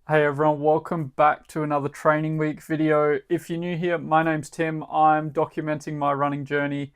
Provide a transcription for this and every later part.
Hey everyone, welcome back to another training week video. If you're new here, my name's Tim. I'm documenting my running journey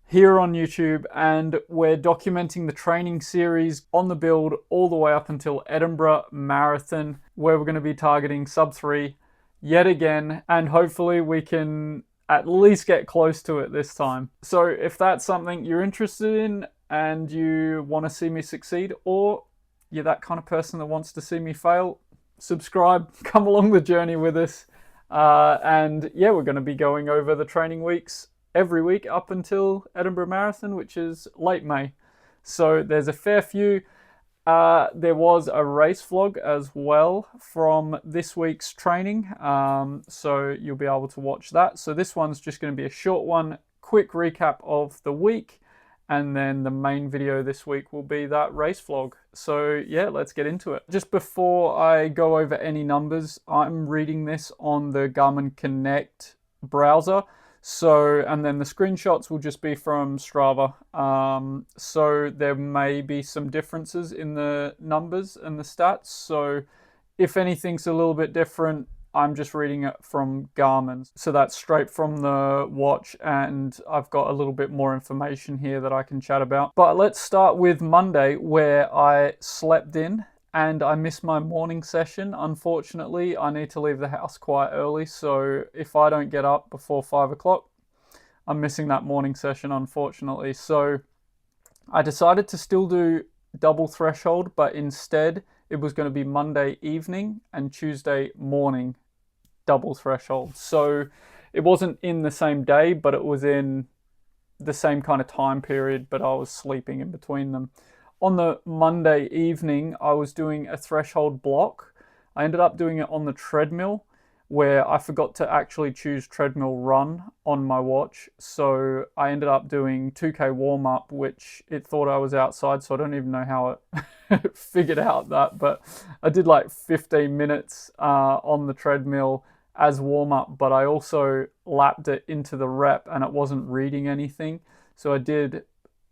here on YouTube, and we're documenting the training series on the build all the way up until Edinburgh Marathon, where we're going to be targeting sub 3 yet again, and hopefully we can at least get close to it this time. So if that's something you're interested in and you want to see me succeed, or you're that kind of person that wants to see me fail, subscribe, come along the journey with us. And yeah, we're going to be going over the training weeks every week up until Edinburgh Marathon, which is late May. So there's a fair few. There was a race vlog as well from this week's training, so you'll be able to watch that. So this one's just going to be a short one, quick recap of the week, and then the main video this week will be that race vlog. So yeah, let's get into it. Just before I go over any numbers, I'm reading this on the Garmin Connect browser. So, and then the screenshots will just be from Strava. So there may be some differences in the numbers and the stats. So if anything's a little bit different, I'm just reading it from Garmin. So that's straight from the watch, and I've got a little bit more information here that I can chat about. But let's start with Monday, where I slept in and I missed my morning session. Unfortunately, I need to leave the house quite early. So if I don't get up before 5 o'clock, I'm missing that morning session, unfortunately. So I decided to still do double threshold, but instead it was going to be Monday evening and Tuesday morning double threshold. So it wasn't in the same day, but it was in the same kind of time period, but I was sleeping in between them. On the Monday evening, I was doing a threshold block. I ended up doing it on the treadmill, where I forgot to actually choose treadmill run on my watch. So I ended up doing 2K warm up, which it thought I was outside. So I don't even know how it figured out that, but I did like 15 minutes on the treadmill as warm up, but I also lapped it into the rep and it wasn't reading anything. So I did,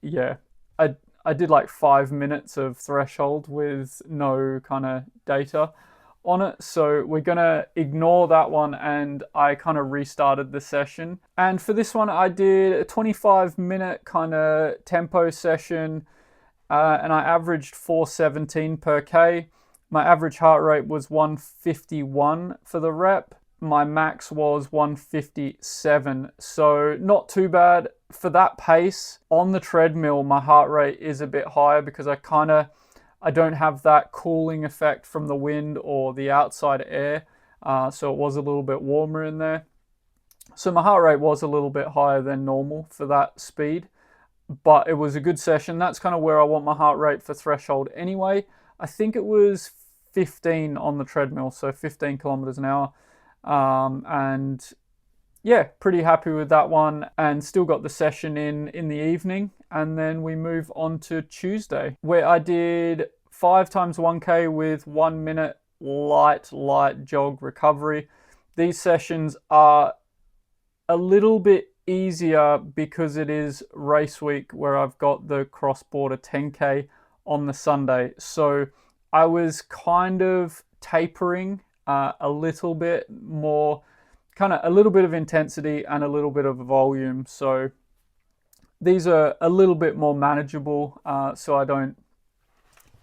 yeah, I did like 5 minutes of threshold with no kind of data on it. So we're gonna ignore that one, and I kind of restarted the session. And for this one, I did a 25-minute kind of tempo session, and I averaged 417 per K. My average heart rate was 151 for the rep. My max was 157, so not too bad. For that pace, on the treadmill, my heart rate is a bit higher because I don't have that cooling effect from the wind or the outside air, so it was a little bit warmer in there. So my heart rate was a little bit higher than normal for that speed, but it was a good session. That's kind of where I want my heart rate for threshold anyway. I think it was 15 on the treadmill, so 15 kilometers an hour. And yeah, pretty happy with that one, and still got the session in the evening. And then we move on to Tuesday, where I did 5 times 1K with 1 minute light jog recovery. These sessions are a little bit easier because it is race week, where I've got the cross-border 10K on the Sunday. So I was kind of tapering a little bit more, kind of a little bit of intensity and a little bit of volume. So these are a little bit more manageable, so I don't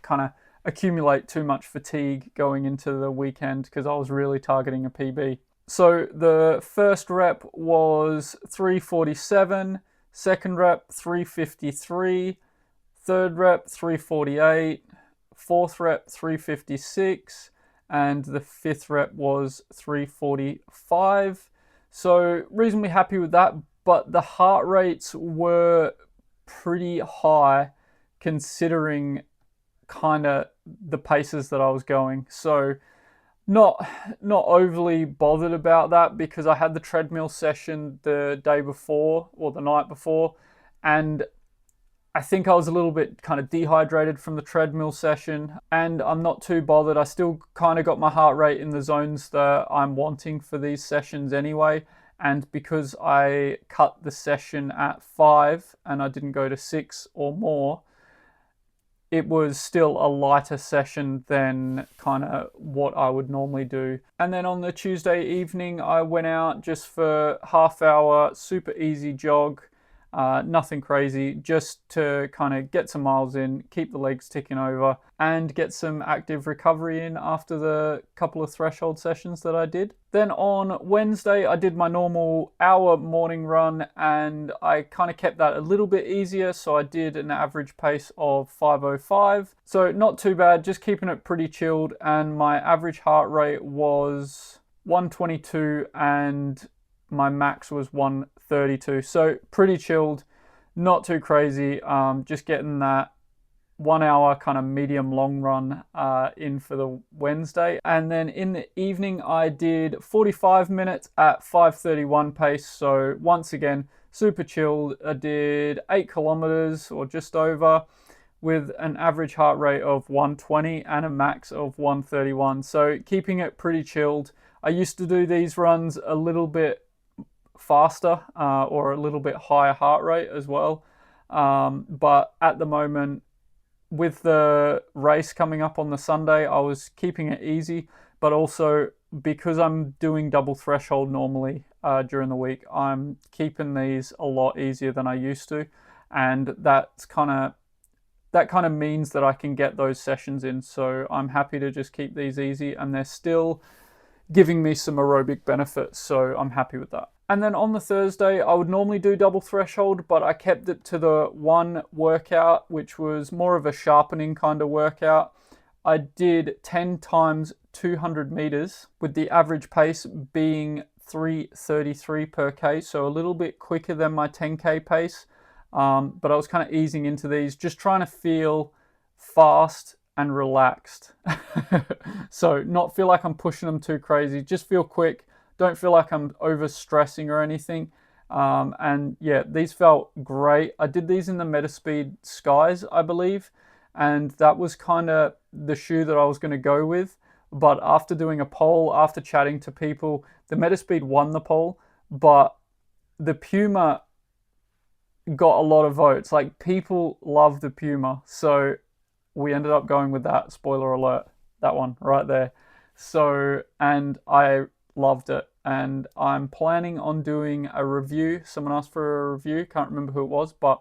kind of accumulate too much fatigue going into the weekend, because I was really targeting a PB. So the first rep was 347, second rep 353, third rep 348, fourth rep 356, and the fifth rep was 345. So reasonably happy with that, but the heart rates were pretty high considering kind of the paces that I was going. So not overly bothered about that, because I had the treadmill session the day before or the night before, and I think I was a little bit kind of dehydrated from the treadmill session, and I'm not too bothered. I still kind of got my heart rate in the zones that I'm wanting for these sessions anyway. And because I cut the session at 5 and I didn't go to 6 or more, it was still a lighter session than kind of what I would normally do. And then on the Tuesday evening, I went out just for half hour, super easy jog. Nothing crazy, just to kind of get some miles in, keep the legs ticking over, and get some active recovery in after the couple of threshold sessions that I did. Then on Wednesday, I did my normal hour morning run, and I kind of kept that a little bit easier. So I did an average pace of 5:05. So not too bad, just keeping it pretty chilled. And my average heart rate was 122 and my max was 132. So pretty chilled, not too crazy. Just getting that 1 hour kind of medium long run in for the Wednesday. And then in the evening, I did 45 minutes at 5:31 pace. So once again, super chilled. I did 8 kilometers or just over with an average heart rate of 120 and a max of 131. So keeping it pretty chilled. I used to do these runs a little bit faster or a little bit higher heart rate as well. But at the moment, with the race coming up on the Sunday, I was keeping it easy, but also because I'm doing double threshold normally during the week, I'm keeping these a lot easier than I used to. And that kind of means that I can get those sessions in. So I'm happy to just keep these easy, and they're still giving me some aerobic benefits. So I'm happy with that. And then on the Thursday, I would normally do double threshold, but I kept it to the one workout, which was more of a sharpening kind of workout. I did 10 times 200 meters with the average pace being 3:33 per K. So a little bit quicker than my 10K pace. But I was kind of easing into these, just trying to feel fast and relaxed. So not feel like I'm pushing them too crazy, just feel quick. Don't feel like I'm over stressing or anything. And yeah, these felt great. I did these in the Metaspeed Skies, I believe. And that was kind of the shoe that I was going to go with. But after doing a poll, after chatting to people, the Metaspeed won the poll. But the Puma got a lot of votes. Like, people love the Puma. So we ended up going with that. Spoiler alert. That one right there. So, and I loved it, and I'm planning on doing a review. Someone asked for a review, can't remember who it was, but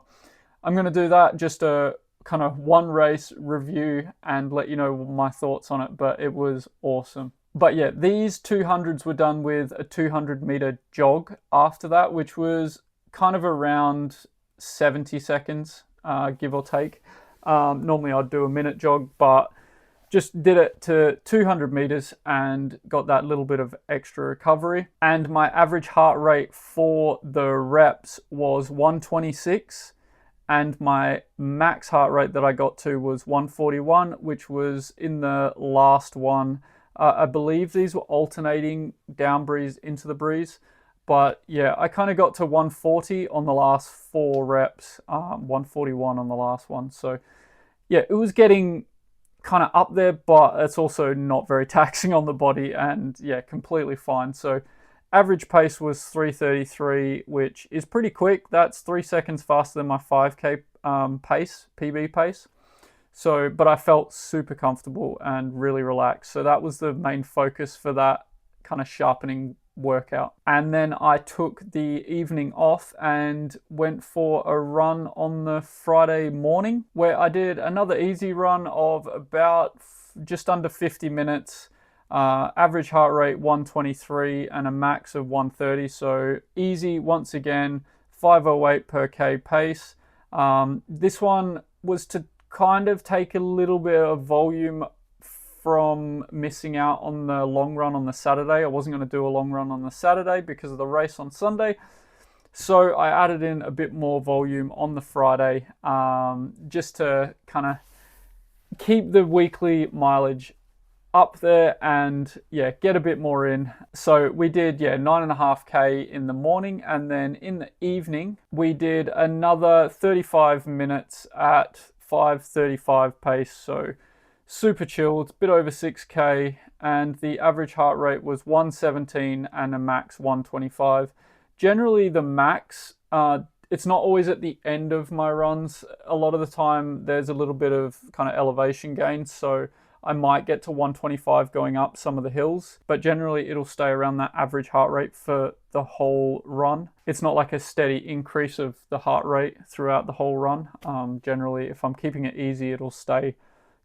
I'm going to do that, just a kind of one race review and let you know my thoughts on it. But it was awesome. But yeah, these 200s were done with a 200-meter jog after that, which was kind of around 70 seconds, give or take. Normally I'd do a minute jog, but just did it to 200 meters and got that little bit of extra recovery. And my average heart rate for the reps was 126. And my max heart rate that I got to was 141, which was in the last one. I believe these were alternating down breeze into the breeze. But yeah, I kind of got to 140 on the last 4 reps, 141 on the last one. So yeah, it was getting kind of up there, but it's also not very taxing on the body, and yeah, completely fine. So average pace was 3:33, which is pretty quick. That's 3 seconds faster than my 5K pace, PB pace. So, but I felt super comfortable and really relaxed. So that was the main focus for that kind of sharpening workout. And then I took the evening off and went for a run on the Friday morning, where I did another easy run of about just under 50 minutes, average heart rate 123 and a max of 130. So easy once again, 5:08 per K pace. This one was to kind of take a little bit of volume from missing out on the long run on the Saturday. I wasn't going to do a long run on the Saturday because of the race on Sunday. So I added in a bit more volume on the Friday, just to kind of keep the weekly mileage up there and yeah, get a bit more in. So we did 9.5K in the morning, and then in the evening we did another 35 minutes at 5:35 pace. So super chilled, bit over 6K, and the average heart rate was 117 and a max 125. Generally the max it's not always at the end of my runs. A lot of the time there's a little bit of kind of elevation gain, so I might get to 125 going up some of the hills, but generally it'll stay around that average heart rate for the whole run. It's not like a steady increase of the heart rate throughout the whole run. Generally, if I'm keeping it easy, it'll stay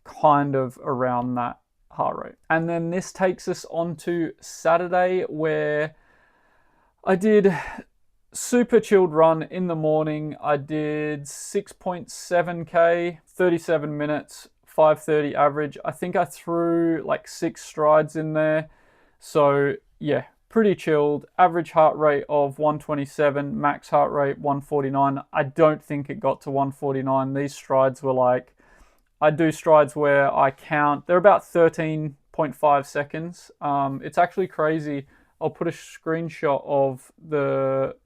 kind of around that heart rate. And then this takes us on to Saturday, where I did super chilled run in the morning. I did 6.7k, 37 minutes, 5:30 average. I think I threw like 6 strides in there. So yeah, pretty chilled. Average heart rate of 127, max heart rate 149. I don't think it got to 149. These strides were like, I do strides where I count. They're about 13.5 seconds. It's actually crazy. I'll put a screenshot of the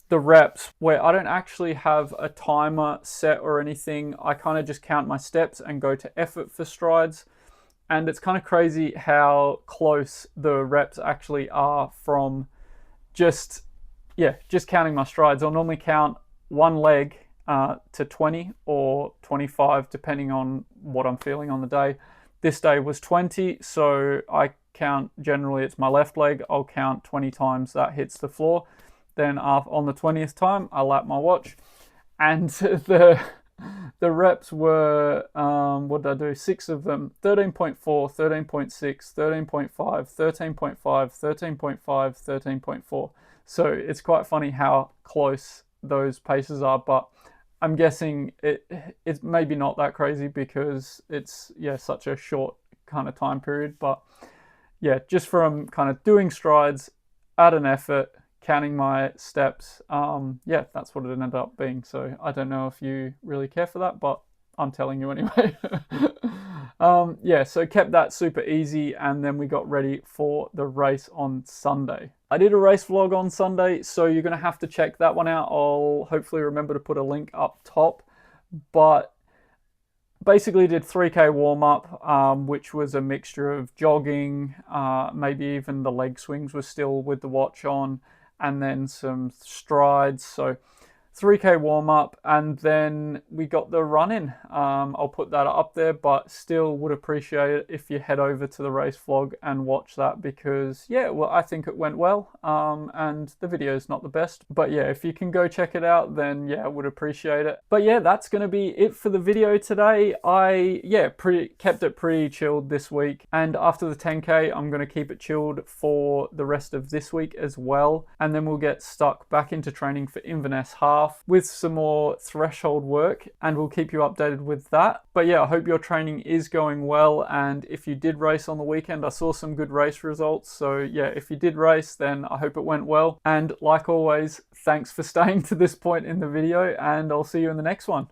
reps where I don't actually have a timer set or anything. I kind of just count my steps and go to effort for strides. And it's kind of crazy how close the reps actually are from just counting my strides. I'll normally count one leg to 20 or 25, depending on what I'm feeling on the day. This day was 20, so I count, generally it's my left leg, I'll count 20 times that hits the floor. Then on the 20th time, I lap my watch. And the reps were, what did I do? 6 of them, 13.4, 13.6, 13.5, 13.5, 13.5, 13.4. So it's quite funny how close those paces are, but I'm guessing it's maybe not that crazy because it's, such a short kind of time period. But yeah, just from kind of doing strides at an effort, counting my steps, that's what it ended up being. So I don't know if you really care for that, but I'm telling you anyway. So kept that super easy, and then we got ready for the race on Sunday. I did a race vlog on Sunday, so you're going to have to check that one out. I'll hopefully remember to put a link up top, but basically did 3k warm-up, which was a mixture of jogging, maybe even the leg swings were still with the watch on, and then some strides. So 3k warm-up, and then we got the run in. I'll put that up there, but still would appreciate it if you head over to the race vlog and watch that, because I think it went well, and the video is not the best, but if you can go check it out, then I would appreciate it. But that's going to be it for the video today. I kept it pretty chilled this week, and after the 10k I'm going to keep it chilled for the rest of this week as well, and then we'll get stuck back into training for Inverness half with some more threshold work, and we'll keep you updated with that. But I hope your training is going well, and if you did race on the weekend, I saw some good race results. So if you did race, then I hope it went well. And like always, thanks for staying to this point in the video, and I'll see you in the next one.